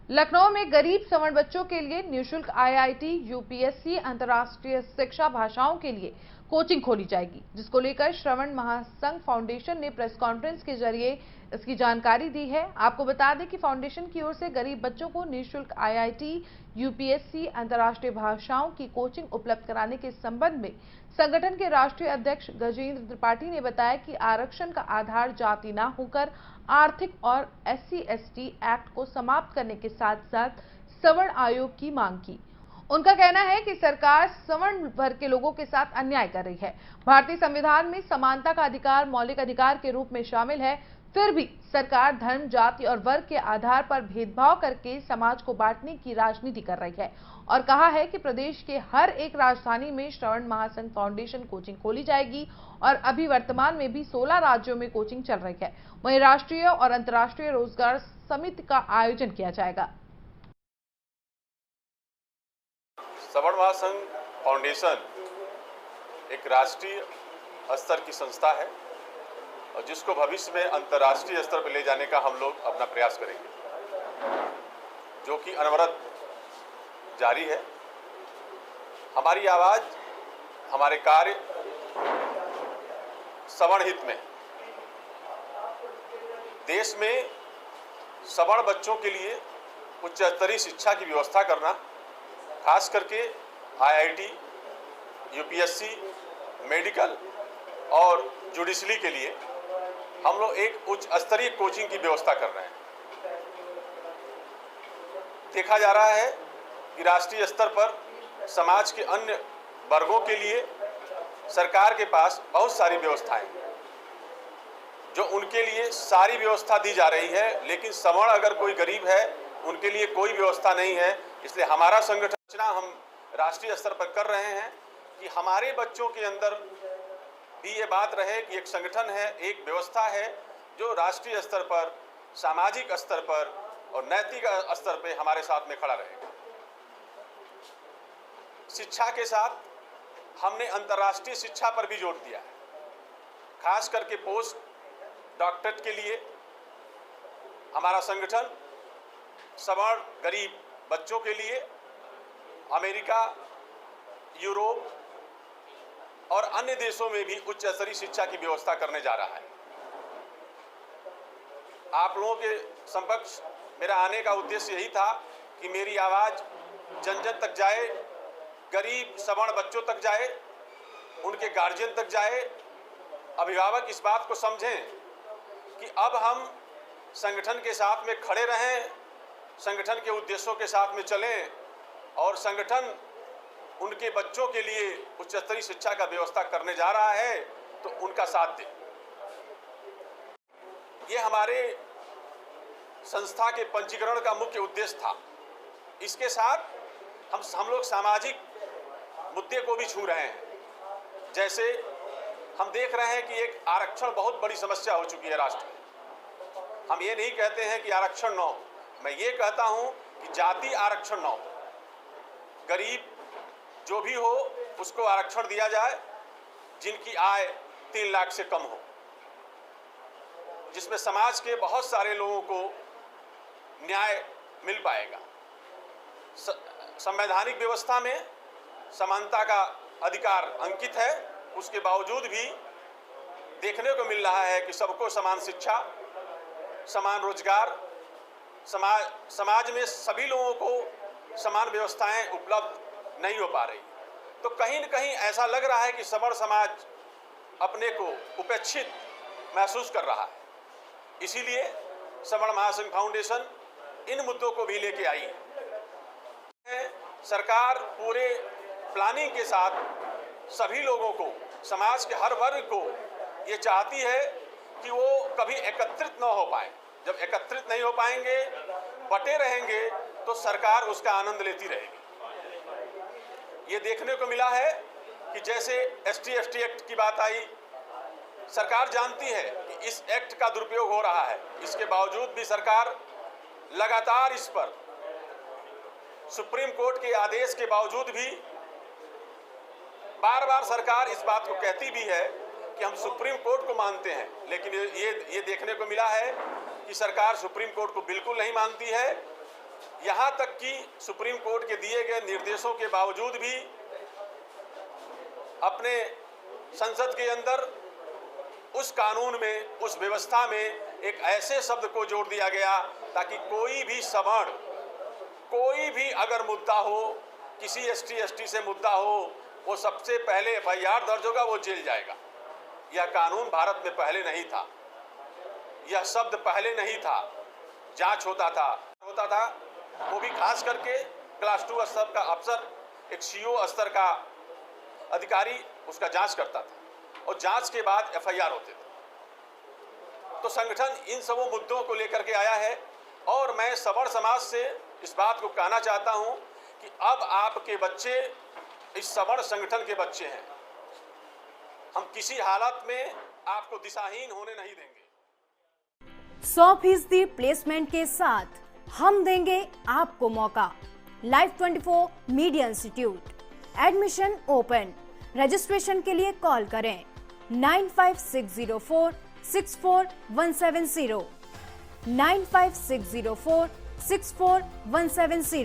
लखनऊ में गरीब सवर्ण बच्चों के लिए निःशुल्क आईआईटी, यूपीएससी, अंतर्राष्ट्रीय शिक्षा भाषाओं के लिए कोचिंग खोली जाएगी, जिसको लेकर श्रवण महासंघ फाउंडेशन ने प्रेस कॉन्फ्रेंस के जरिए इसकी जानकारी दी है। आपको बता दें कि फाउंडेशन की ओर से गरीब बच्चों को निःशुल्क आईआईटी, यूपीएससी, अंतर्राष्ट्रीय भाषाओं की कोचिंग उपलब्ध कराने के संबंध में संगठन के राष्ट्रीय अध्यक्ष गजेंद्र त्रिपाठी ने बताया कि आरक्षण का आधार जाति न होकर आर्थिक और SC/ST एक्ट को समाप्त करने के साथ साथ सवर्ण आयोग की मांग की। उनका कहना है कि सरकार सवर्ण वर्ग के लोगों के साथ अन्याय कर रही है। भारतीय संविधान में समानता का अधिकार मौलिक अधिकार के रूप में शामिल है, फिर भी सरकार धर्म, जाति और वर्ग के आधार पर भेदभाव करके समाज को बांटने की राजनीति कर रही है और कहा है कि प्रदेश के हर एक राजधानी में श्रवण महासंघ फाउंडेशन कोचिंग खोली जाएगी और अभी वर्तमान में भी 16 राज्यों में कोचिंग चल रही है। वहीं राष्ट्रीय और अंतर्राष्ट्रीय रोजगार समिति का आयोजन किया जाएगा। श्रवण महासंघ फाउंडेशन एक राष्ट्रीय स्तर की संस्था है और जिसको भविष्य में अंतर्राष्ट्रीय स्तर पर ले जाने का हम लोग अपना प्रयास करेंगे, जो कि अनवरत जारी है। हमारी आवाज़, हमारे कार्य सवर्ण हित में, देश में सवर्ण बच्चों के लिए उच्च स्तरीय शिक्षा की व्यवस्था करना, खास करके आईआईटी, यूपीएससी, मेडिकल और जुडिशरी के लिए हम लोग एक उच्च स्तरीय कोचिंग की व्यवस्था कर रहे हैं। देखा जा रहा है कि राष्ट्रीय स्तर पर समाज के अन्य वर्गों के लिए सरकार के पास बहुत सारी व्यवस्थाएं हैं, जो उनके लिए सारी व्यवस्था दी जा रही है, लेकिन सवर्ण अगर कोई गरीब है उनके लिए कोई व्यवस्था नहीं है। इसलिए हमारा संगठन हम राष्ट्रीय स्तर पर कर रहे हैं कि हमारे बच्चों के अंदर भी ये बात रहे कि एक संगठन है, एक व्यवस्था है जो राष्ट्रीय स्तर पर, सामाजिक स्तर पर और नैतिक स्तर पर हमारे साथ में खड़ा रहेगा। शिक्षा के साथ हमने अंतर्राष्ट्रीय शिक्षा पर भी जोर दिया है, खास करके पोस्ट डॉक्टरेट के लिए हमारा संगठन सवर्ण गरीब बच्चों के लिए अमेरिका, यूरोप और अन्य देशों में भी उच्च स्तरीय शिक्षा की व्यवस्था करने जा रहा है। आप लोगों के समक्ष मेरा आने का उद्देश्य यही था कि मेरी आवाज़ जन जन तक जाए, गरीब सवर्ण बच्चों तक जाए, उनके गार्जियन तक जाए, अभिभावक इस बात को समझें कि अब हम संगठन के साथ में खड़े रहें, संगठन के उद्देश्यों के साथ में चलें और संगठन उनके बच्चों के लिए उच्च स्तरीय शिक्षा का व्यवस्था करने जा रहा है तो उनका साथ दें। ये हमारे संस्था के पंजीकरण का मुख्य उद्देश्य था। इसके साथ हम लोग सामाजिक मुद्दे को भी छू रहे हैं। जैसे हम देख रहे हैं कि एक आरक्षण बहुत बड़ी समस्या हो चुकी है राष्ट्र में। हम ये नहीं कहते हैं कि आरक्षण न हो, मैं ये कहता हूं कि जाति आरक्षण न हो, गरीब जो भी हो उसको आरक्षण दिया जाए जिनकी आय 3 लाख से कम हो, जिसमें समाज के बहुत सारे लोगों को न्याय मिल पाएगा। संवैधानिक व्यवस्था में समानता का अधिकार अंकित है, उसके बावजूद भी देखने को मिल रहा है कि सबको समान शिक्षा, समान रोजगार, समाज में सभी लोगों को समान व्यवस्थाएं उपलब्ध नहीं हो पा रही। तो कहीं न कहीं ऐसा लग रहा है कि सवर्ण समाज अपने को उपेक्षित महसूस कर रहा है। इसीलिए श्रवण महासंघ फाउंडेशन इन मुद्दों को भी लेके आई है। सरकार पूरे प्लानिंग के साथ सभी लोगों को, समाज के हर वर्ग को ये चाहती है कि वो कभी एकत्रित न हो पाए। जब एकत्रित नहीं हो पाएंगे, बटे रहेंगे, तो सरकार उसका आनंद लेती रहेगी। ये देखने को मिला है कि जैसे ST/ST एक्ट की बात आई, सरकार जानती है कि इस एक्ट का दुरुपयोग हो रहा है, इसके बावजूद भी सरकार लगातार इस पर, सुप्रीम कोर्ट के आदेश के बावजूद भी बार बार सरकार इस बात को कहती भी है कि हम सुप्रीम कोर्ट को मानते हैं, लेकिन ये देखने को मिला है कि सरकार सुप्रीम कोर्ट को बिल्कुल नहीं मानती है। यहां तक कि सुप्रीम कोर्ट के दिए गए निर्देशों के बावजूद भी अपने संसद के अंदर उस कानून में, उस व्यवस्था में एक ऐसे शब्द को जोड़ दिया गया ताकि कोई भी सवर्ण, कोई भी अगर मुद्दा हो, किसी ST से मुद्दा हो, वो सबसे पहले FIR दर्ज होगा, वो जेल जाएगा। यह कानून भारत में पहले नहीं था, यह शब्द पहले नहीं था। जांच होता था, वो भी खास करके क्लास 2 स्तर का अफसर, एक CO स्तर का अधिकारी उसका जांच करता था और जांच के बाद FIR होते थे। तो संगठन इन सब मुद्दों को लेकर के आया है और मैं सवर्ण समाज से इस बात को कहना चाहता हूं कि अब आपके बच्चे इस सवर्ण संगठन के बच्चे हैं। हम किसी हालत में आपको दिशाहीन होने नहीं देंगे। 100% प्लेसमेंट के साथ हम देंगे आपको मौका। Live 24 media institute, admission open. Registration के लिए कॉल करें 95604 64170, 95604 64170।